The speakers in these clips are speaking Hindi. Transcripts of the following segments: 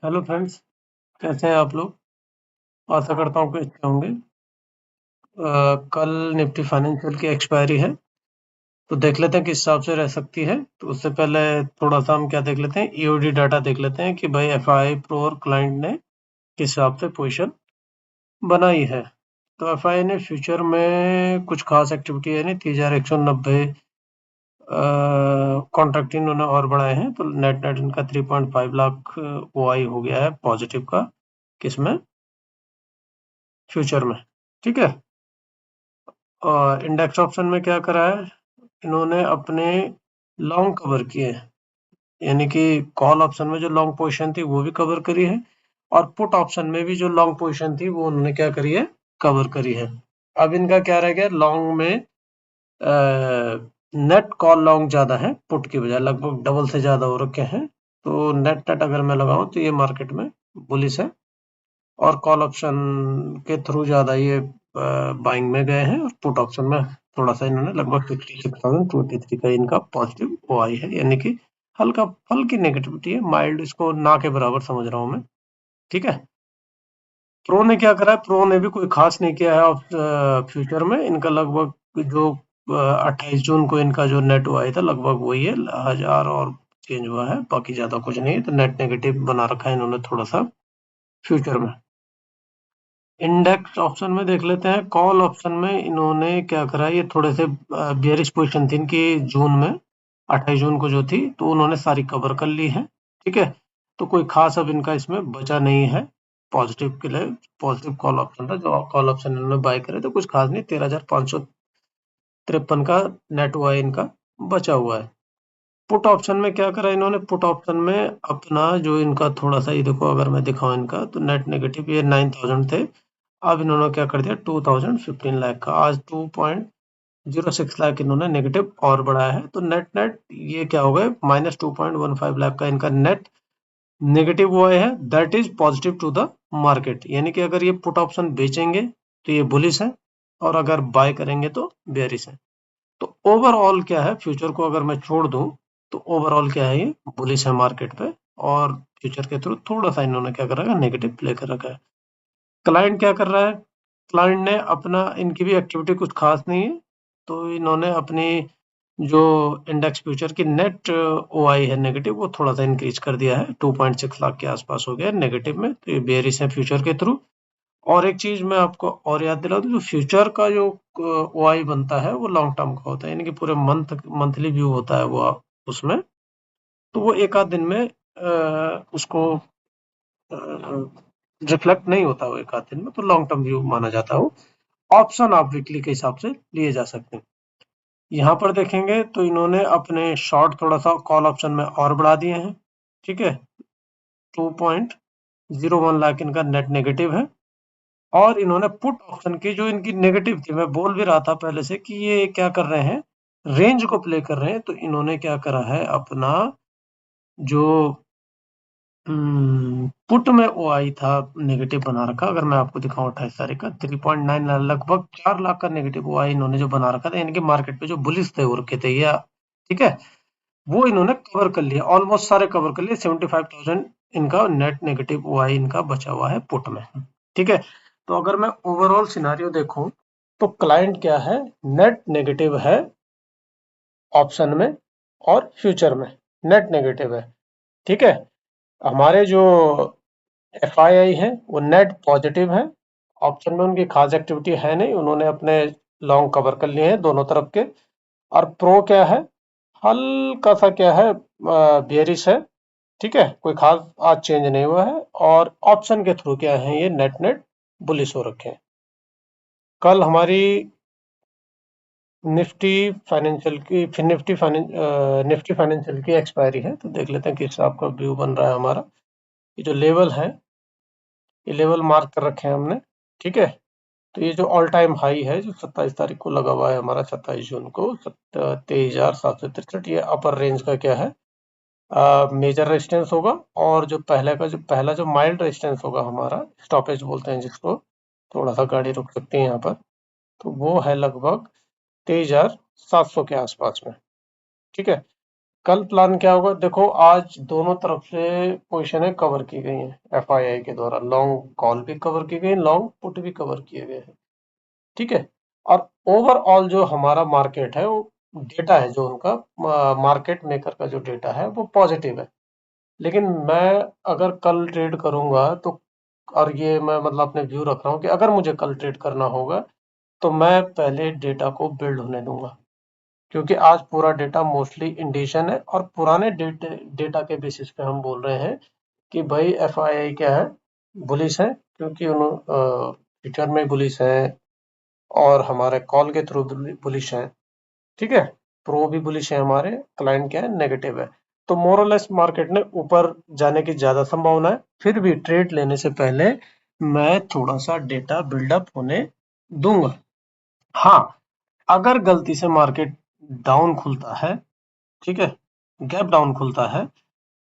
हेलो फ्रेंड्स, कैसे हैं आप लोग। आशा करता हूँ कि अच्छे होंगे। कल निफ्टी फाइनेंशियल की एक्सपायरी है, तो देख लेते हैं किस हिसाब से रह सकती है। तो उससे पहले थोड़ा सा हम क्या देख लेते हैं, ईओडी डाटा देख लेते हैं कि भाई एफआई प्रो और क्लाइंट ने किस हिसाब से पोजीशन बनाई है। तो एफआई ने फ्यूचर में कुछ खास एक्टिविटी है नहीं, 3190 कॉन्ट्रैक्ट इन्होंने और बढ़ाए हैं, तो नेट नेट इनका 3.5 लाख ओआई हो गया है पॉजिटिव का, किसमें, फ्यूचर में। ठीक है। और इंडेक्स ऑप्शन में क्या करा है, इन्होंने अपने लॉन्ग कवर किए, यानी कि कॉल ऑप्शन में जो लॉन्ग पोजीशन थी वो भी कवर करी है, और पुट ऑप्शन में भी जो लॉन्ग पोजीशन थी वो उन्होंने क्या करी है, कवर करी है। अब इनका क्या रह गया, लॉन्ग में नेट कॉल लॉन्ग ज्यादा है पुट की बजाय, लगभग डबल से ज्यादा हो रखे हैं। तो नेट नेट अगर मैं लगाऊं तो ये मार्केट में बुलिश है, और कॉल ऑप्शन के थ्रू ज़्यादा ये बाइंग में गए हैं, और पुट ऑप्शन में थोड़ा सा इन्होंने लगभग 56,023 का इनका पॉजिटिव ओआई है, यानी कि हल्का हल्की नेगेटिविटी है, माइल्ड, इसको ना के बराबर समझ रहा हूँ मैं। ठीक है। प्रो ने क्या करा है, प्रो ने भी कोई खास नहीं किया है फ्यूचर में। इनका लगभग जो 28 जून को इनका जो नेट ओआई था लगभग वही है, 1000 और चेंज हुआ है, बाकी ज्यादा कुछ नहीं है। तो नेट नेगेटिव बना रखा है इन्होंने थोड़ा सा फ्यूचर में। इंडेक्स ऑप्शन में देख लेते हैं। कॉल ऑप्शन में इन्होंने क्या करा, ये थोड़े से बियरिश पोजीशन थी इनकी जून में, 28 जून को जो थी, तो उन्होंने सारी कवर कर ली है। ठीक है। तो कोई खास अब इनका इसमें बचा नहीं है पॉजिटिव के लिए। पॉजिटिव कॉल ऑप्शन था, जो कॉल ऑप्शन इन्होंने बाय करे, तो कुछ खास नहीं, 13,553 का नेट हुआ है इनका, बचा हुआ है। पुट ऑप्शन में क्या करा इन्होंने, पुट ऑप्शन में अपना जो इनका थोड़ा सा, ये देखो अगर मैं दिखाऊं इनका, तो नेट नेगेटिव ये 9,000 थे, अब इन्होंने क्या कर दिया, 2015 लाख का, आज 2.06 लाख इन्होंने नेगेटिव और बढ़ाया है। तो नेट नेट ये क्या हो गए, -2.15 लाख का इनका नेट नेगेटिव हुआ है, that is positive to the market. यानी कि अगर ये पुट ऑप्शन बेचेंगे तो ये बुलिश है, और अगर बाय करेंगे तो बेयरिश है। तो ओवरऑल क्या है, फ्यूचर को अगर मैं छोड़ दूं, तो ओवरऑल क्या है, ये बुलिश है मार्केट पे, और फ्यूचर के थ्रू थोड़ा सा इन्होंने क्या कर रखा है, नेगेटिव प्ले कर रखा है। क्लाइंट क्या कर रहा है, क्लाइंट ने अपना, इनकी भी एक्टिविटी कुछ खास नहीं है, तो इन्होंने अपनी जो इंडेक्स फ्यूचर की नेट ओआई है नेगेटिव, वो थोड़ा सा इंक्रीज कर दिया है, 2.6 लाख के आसपास हो गया नेगेटिव में, तो ये बेयरिश है फ्यूचर के थ्रू। और एक चीज मैं आपको और याद दिला दूं, जो फ्यूचर का जो ओआई बनता है वो लॉन्ग टर्म का होता है, यानी कि पूरे मंथली व्यू होता है वो उसमें, तो वो एक आध दिन में उसको रिफ्लेक्ट नहीं होता, वो एक आध दिन में, तो लॉन्ग टर्म व्यू माना जाता है वो। ऑप्शन आप वीकली के हिसाब से लिए जा सकते हैं। यहाँ पर देखेंगे तो इन्होंने अपने शॉर्ट थोड़ा सा कॉल ऑप्शन में और बढ़ा दिए हैं। ठीक है। 2.01 लाख इनका नेट नेगेटिव है, और इन्होंने पुट ऑप्शन की जो इनकी नेगेटिव थी, मैं बोल भी रहा था पहले से कि ये क्या कर रहे हैं, रेंज को प्ले कर रहे हैं, तो इन्होंने क्या करा है, अपना जो पुट में ओआई था नेगेटिव बना रखा। अगर मैं आपको दिखाऊं 28 तारीख का 3.9 लगभग 4 लाख का नेगेटिव ओआई इन्होंने जो बना रखा था, यानी कि मार्केट पे जो बुलिश थे हो रखे थे या, ठीक है, वो इन्होंने कवर कर लिया, ऑलमोस्ट सारे कवर कर लिए। 75,000 इनका नेट नेगेटिव ओआई इनका बचा हुआ है पुट में। ठीक है। तो अगर मैं ओवरऑल सिनारियो देखूं, तो क्लाइंट क्या है, नेट नेगेटिव है ऑप्शन में, और फ्यूचर में नेट नेगेटिव है। ठीक है। हमारे जो एफआईआई है वो नेट पॉजिटिव है, ऑप्शन में उनकी खास एक्टिविटी है नहीं, उन्होंने अपने लॉन्ग कवर कर लिए हैं दोनों तरफ के। और प्रो क्या है, हल्का सा क्या है, बेयरिश है। ठीक है, कोई खास आज चेंज नहीं हुआ है, और ऑप्शन के थ्रू क्या है, ये नेट नेट बुलिश हो रखे हैं। कल हमारी निफ्टी फाइनेंशियल की, फिर निफ्टी फाइनेंशियल की एक्सपायरी है, तो देख लेते हैं किस हिसाब का व्यू बन रहा है हमारा। ये जो लेवल है, ये लेवल मार्क कर रखे हैं हमने। ठीक है। तो ये जो ऑल टाइम हाई है जो 27 तारीख को लगा हुआ है हमारा, 27 जून को 23,763, ये अपर रेंज का क्या है, मेजर रेजिस्टेंस होगा। और जो पहला जो माइल्ड रेजिस्टेंस होगा हमारा, स्टॉपेज बोलते हैं जिसको, थोड़ा सा गाड़ी रुक सकती है यहाँ पर, तो वो है लगभग 23,700 के आसपास में। ठीक है। कल प्लान क्या होगा? देखो आज दोनों तरफ से पोजीशनें कवर की गई हैं एफआईआई के द्वारा, लॉन्ग कॉल भी कवर की गई, लॉन्ग पुट भी कवर किए गए हैं, ठीक है। और ओवरऑल जो हमारा मार्केट है, वो डेटा है जो उनका मार्केट मेकर का जो डेटा है वो पॉजिटिव है। लेकिन मैं अगर कल ट्रेड करूंगा तो, और ये मैं मतलब अपने व्यू रख रहा हूँ कि अगर मुझे कल ट्रेड करना होगा तो मैं पहले डेटा को बिल्ड होने दूंगा, क्योंकि आज पूरा डेटा मोस्टली इंडिशन है और पुराने डेटा के बेसिस पे हम बोल रहे हैं कि भाई एफआईआई क्या है, बुलिश है, क्योंकि उन्होंने फ्यूचर में बुलिश है और हमारे कॉल के थ्रू बुलिश है, ठीक है। प्रो भी बुलिश है, हमारे क्लाइंट क्या है, नेगेटिव है। तो मोरलेस मार्केट ने ऊपर जाने की ज्यादा संभावना है। फिर भी ट्रेड लेने से पहले मैं थोड़ा सा डेटा बिल्डअप होने दूंगा। हाँ, अगर गलती से मार्केट डाउन खुलता है, ठीक है, गैप डाउन खुलता है,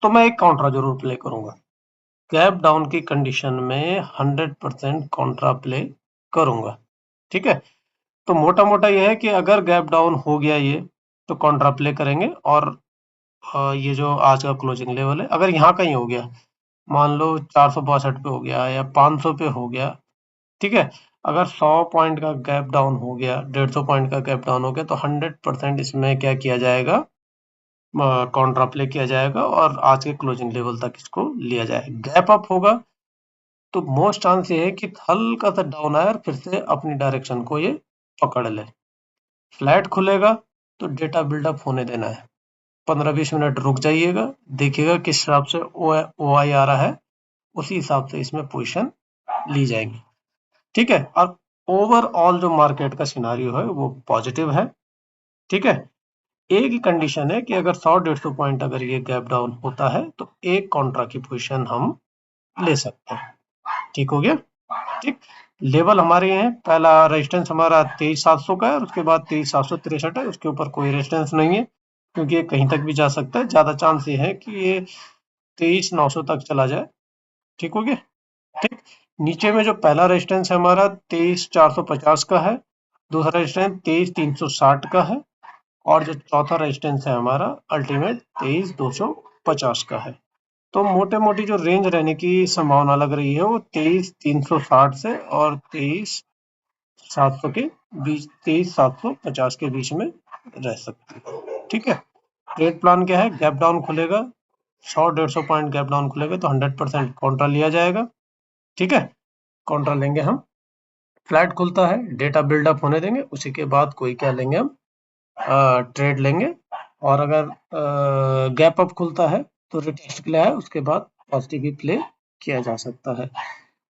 तो मैं एक काउंटर जरूर प्ले करूंगा। गैप डाउन की कंडीशन में 100% काउंटर प्ले करूंगा, ठीक है। तो मोटा मोटा यह है कि अगर गैप डाउन हो गया ये, तो काउंटर प्ले करेंगे। और ये जो आज का क्लोजिंग लेवल है, अगर यहाँ कहीं हो गया, मान लो 462 पे हो गया या 500 पे हो गया, ठीक है, अगर 100 पॉइंट का गैप डाउन हो गया, 150 पॉइंट का गैप डाउन हो गया, तो 100% इसमें क्या किया जाएगा, काउंटर प्ले किया जाएगा और आज के क्लोजिंग लेवल तक इसको लिया जाएगा। गैप अप होगा तो मोस्ट चांस ये है कि हल्का सा डाउन आए और फिर से अपनी डायरेक्शन को ये पकड़ ले। फ्लैट खुलेगा तो डेटा बिल्डअप होने देना है, 15-20 मिनट रुक जाइएगा, देखिएगा किस हिसाब से ओ आई आ रहा है, उसी हिसाब से इसमें पोजीशन ली जाएगी, ठीक है। और ओवरऑल जो मार्केट का सिनारियो है वो पॉजिटिव है, ठीक है। एक ही कंडीशन है कि अगर 100-150 पॉइंट अगर ये गैप डाउन होता है तो एक कॉन्ट्रा की पोजीशन हम ले सकते हैं, ठीक हो गया, ठीक। लेवल हमारे ये हैं, पहला रेजिस्टेंस हमारा 23,700 का है और उसके बाद 23,763 है, उसके ऊपर कोई रेजिस्टेंस नहीं है, क्योंकि ये कहीं तक भी जा सकता है। ज्यादा चांस ये है कि ये 23,900 तक चला जाए, ठीक हो गया, ठीक। नीचे में जो पहला रेजिस्टेंस है हमारा 23,450 का है, दूसरा रेजिस्टेंस 23,360 का है और जो चौथा रेजिस्टेंस है हमारा अल्टीमेट 23,250 का है। तो मोटे मोटी जो रेंज रहने की संभावना लग रही है वो 23,360 से और 23,700 के बीच, 23,750 के बीच में रह सकती है, ठीक है। ट्रेड प्लान क्या है? गैप डाउन खुलेगा, 100-150 पॉइंट गैप डाउन खुलेगा तो 100% काउंटर लिया जाएगा, ठीक है। काउंटर लेंगे हम, फ्लैट खुलता है, डेटा बिल्डअप होने देंगे, उसी के बाद कोई क्या लेंगे हम, ट्रेड लेंगे। और अगर गैप अप खुलता है तो रिटेस्ट के लिए है, उसके बाद पॉजिटिव भी प्ले किया जा सकता है।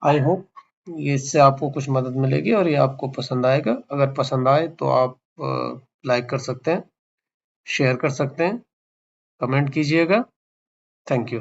आई होप ये इससे आपको कुछ मदद मिलेगी और ये आपको पसंद आएगा। अगर पसंद आए तो आप लाइक कर सकते हैं, शेयर कर सकते हैं, कमेंट कीजिएगा। Thank you.